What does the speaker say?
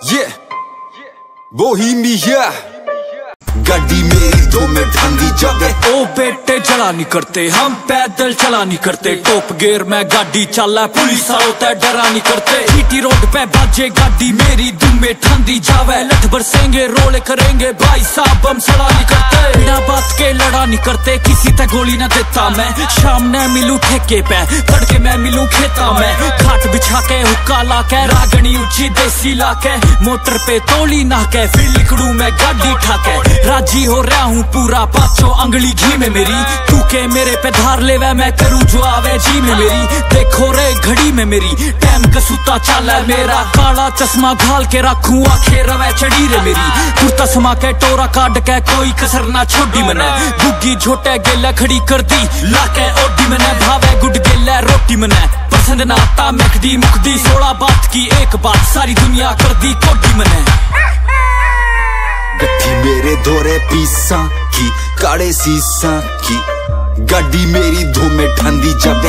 Yeah, Bohemia गाड़ी मेरी दो में ठंडी जावे। ओ बेटे जला नहीं करते, हम पैदल चला नहीं करते। टॉप गियर में गाड़ी चला, पुलिस होता डरा नहीं करते। जीटी रोड पे बाजे गाड़ी मेरी दुम में ठंडी जावे। लठ बरसेंगे रोले करेंगे भाई साहब, हम सड़ा नहीं करते। बिना बात के लड़ा नहीं करते, किसी तक गोली न देता मैं। शाम ने मिलू ठेके पे, तड़के मैं मिलू खेता में। खाट बिछा के हुक्का ला के, रागनी ऊंची देसी ला के, मोटर पे तोली ना के, फिर लिकड़ू में गाड़ी ठाके। राजी हो रहा हूँ पूरा, पाँचों अंगली घी में मेरी। तू के मेरे पे धार ले वै, मैं करूँ जो आवे जी में मेरी। देखो रे घड़ी में मेरी, टाइम कसूता चाल है मेरा। काला चश्मा घाल के रखूँ, आखे रवे चढ़ी रे मेरी। कुर्ता समा के टोरा काट के, कोई कसर ना छोड़ी मने। बुग्गी झोटे गेला खड़ी कर दी, लाके ओडी मने। भावे गुड गेला रोटी मने, पसंद ना आता मैकडी मुकदी। 16 बात की एक बात, सारी दुनिया कर दी कोडी मने। गट्ठी मेरे धोरे पीसा की, काड़े सीसा की गाड़ी मेरी धो में ठंडी जावे।